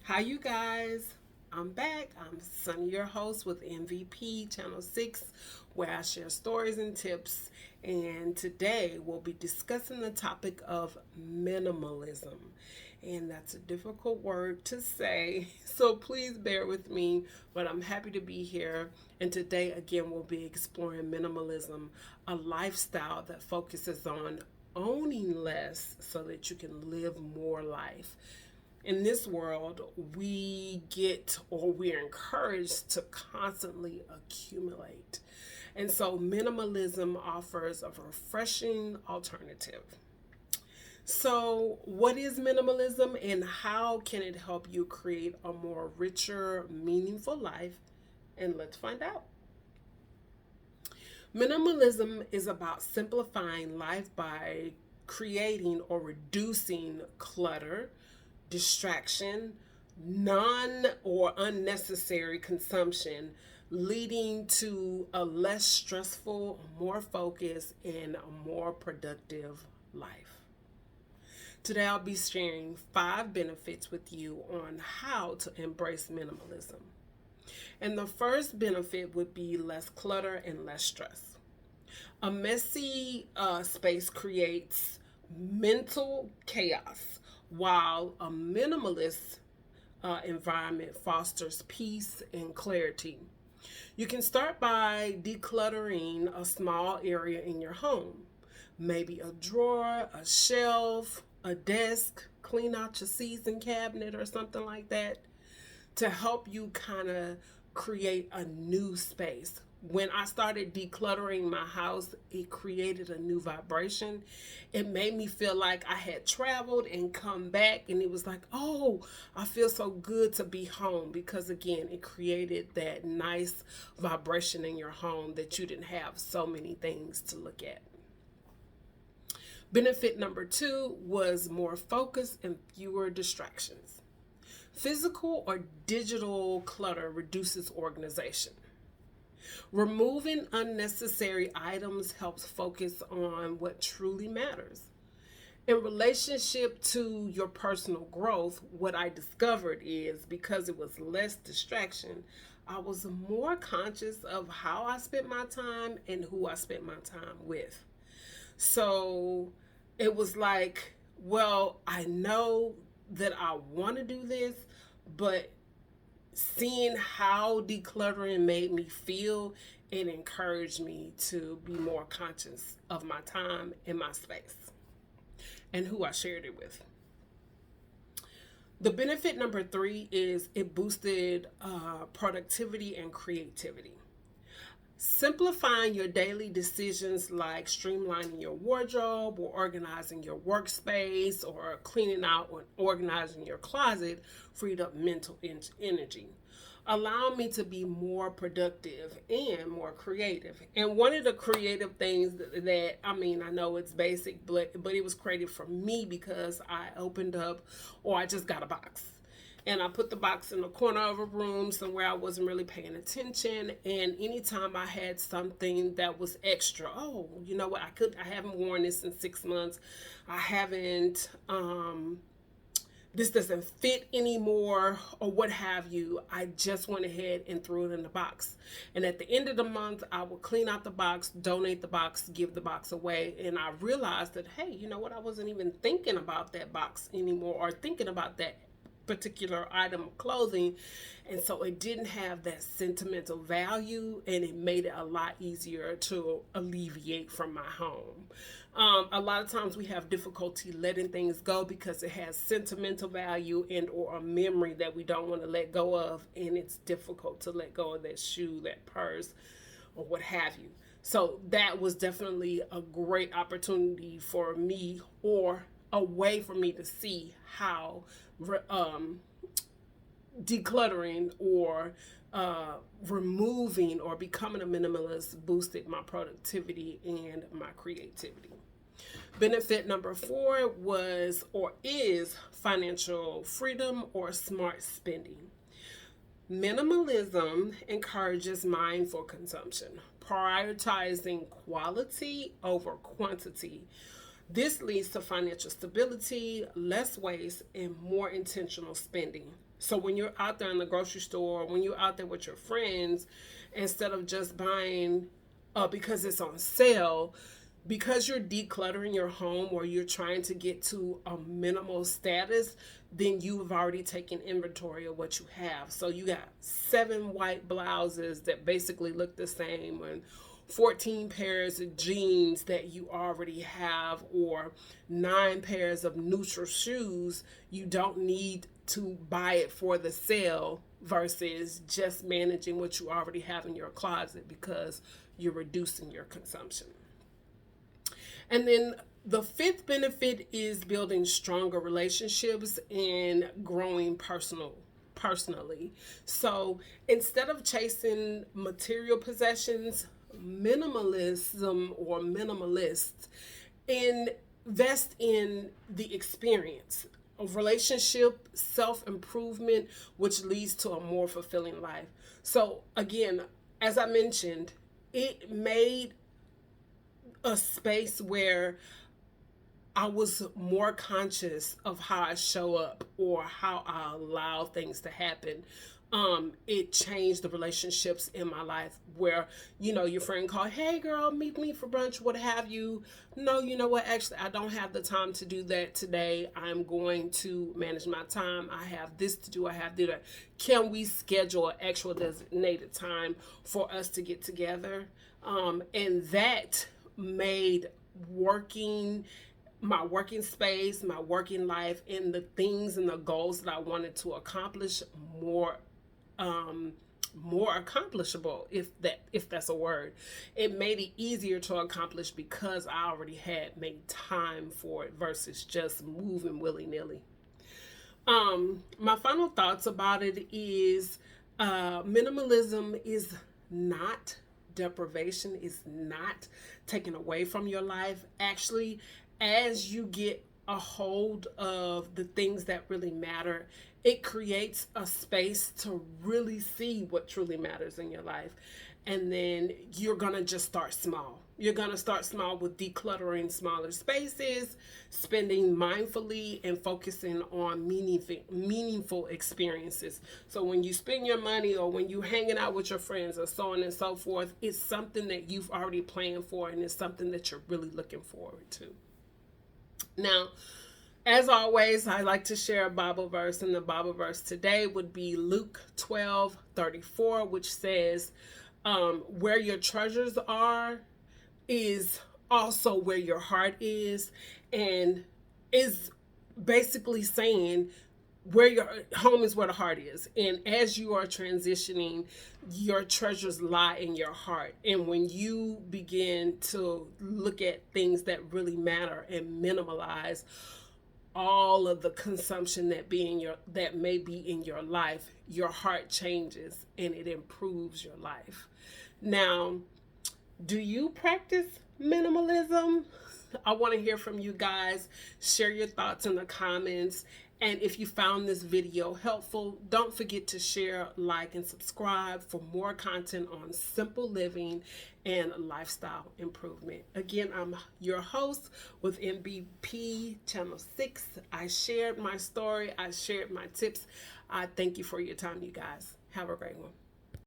Hi, you guys. I'm back. I'm Sunny, your host with MVP Channel 6, where I share stories and tips. And today we'll be discussing the topic of minimalism. And that's a difficult word to say, so please bear with me. But I'm happy to be here. And today, again, we'll be exploring minimalism, a lifestyle that focuses on owning less so that you can live more life. In this world, we get or we're encouraged to constantly accumulate. And so, minimalism offers a refreshing alternative. So, what is minimalism and how can it help you create a more richer, meaningful life? And let's find out. Minimalism is about simplifying life by creating or reducing clutter, distraction, non or unnecessary consumption, leading to a less stressful, more focused, and a more productive life. Today, I'll be sharing 5 benefits with you on how to embrace minimalism. And the first benefit would be less clutter and less stress. A messy space creates mental chaos, while a minimalist environment fosters peace and clarity. You can start by decluttering a small area in your home, maybe a drawer, a shelf, a desk, clean out your season cabinet or something like that to help you kind of create a new space. When I started decluttering my house, it created a new vibration. It made me feel like I had traveled and come back, and it was like, oh, I feel so good to be home because, again, it created that nice vibration in your home that you didn't have so many things to look at. Benefit number 2 was more focus and fewer distractions. Physical or digital clutter reduces organization. Removing unnecessary items helps focus on what truly matters. In relationship to your personal growth, what I discovered is because it was less distraction, I was more conscious of how I spent my time and who I spent my time with. So it was like, well, I know that I want to do this, but seeing how decluttering made me feel, it encouraged me to be more conscious of my time and my space and who I shared it with. The benefit number 3 is it boosted productivity and creativity. Simplifying your daily decisions like streamlining your wardrobe or organizing your workspace or cleaning out or organizing your closet freed up mental energy, allowing me to be more productive and more creative. And one of the creative things that I know it's basic, but it was creative for me because I opened up or I just got a box and I put the box in the corner of a room somewhere I wasn't really paying attention. And anytime I had something that was extra, oh, you know what, I haven't worn this in 6 months. I haven't, this doesn't fit anymore or what have you. I just went ahead and threw it in the box. And at the end of the month, I would clean out the box, donate the box, give the box away. And I realized that, hey, you know what, I wasn't even thinking about that box anymore or thinking about that particular item of clothing, and so it didn't have that sentimental value, and it made it a lot easier to alleviate from my home. A lot of times we have difficulty letting things go because it has sentimental value and or a memory that we don't want to let go of, and it's difficult to let go of that shoe, that purse, or what have you. So that was definitely a great opportunity for me, or a way for me to see how decluttering or removing or becoming a minimalist boosted my productivity and my creativity. Benefit number 4 was or is financial freedom or smart spending. Minimalism encourages mindful consumption, prioritizing quality over quantity. This leads to financial stability, less waste, and more intentional spending. So when you're out there in the grocery store, when you're out there with your friends, instead of just buying because it's on sale, because you're decluttering your home or you're trying to get to a minimal status, then you've already taken inventory of what you have. So you got 7 white blouses that basically look the same, and 14 pairs of jeans that you already have, or 9 pairs of neutral shoes. You don't need to buy it for the sale versus just managing what you already have in your closet because you're reducing your consumption. And then the fifth benefit is building stronger relationships and growing personally. So instead of chasing material possessions, minimalism or minimalists invest in the experience of relationship, self-improvement, which leads to a more fulfilling life. So again, as I mentioned, it made a space where I was more conscious of how I show up or how I allow things to happen. It changed the relationships in my life where, your friend called, hey girl, meet me for brunch, what have you. No, you know what? Actually, I don't have the time to do that today. I'm going to manage my time. I have this to do. I have to do that. Can we schedule an actual designated time for us to get together? And that made my working space, my working life, and the things and the goals that I wanted to accomplish more accomplishable, if that's a word. It made it easier to accomplish because I already had made time for it versus just moving willy-nilly. My final thoughts about it is minimalism is not deprivation, is not taken away from your life. Actually, as you get a hold of the things that really matter, it creates a space to really see what truly matters in your life. And then you're going to just start small. You're going to start small with decluttering smaller spaces, spending mindfully, and focusing on meaningful experiences. So when you spend your money or when you're hanging out with your friends or so on and so forth, it's something that you've already planned for and it's something that you're really looking forward to. Now, as always, I like to share a Bible verse, and the Bible verse today would be Luke 12:34, which says, where your treasures are is also where your heart is, and is basically saying where your home is where the heart is. And as you are transitioning, your treasures lie in your heart. And when you begin to look at things that really matter and minimalize all of the consumption that may be in your life, your heart changes and it improves your life. Now, do you practice minimalism? I want to hear from you guys. Share your thoughts in the comments. And if you found this video helpful, don't forget to share, like, and subscribe for more content on simple living and lifestyle improvement. Again, I'm your host with MVP Channel 6. I shared my story. I shared my tips. I thank you for your time, you guys. Have a great one.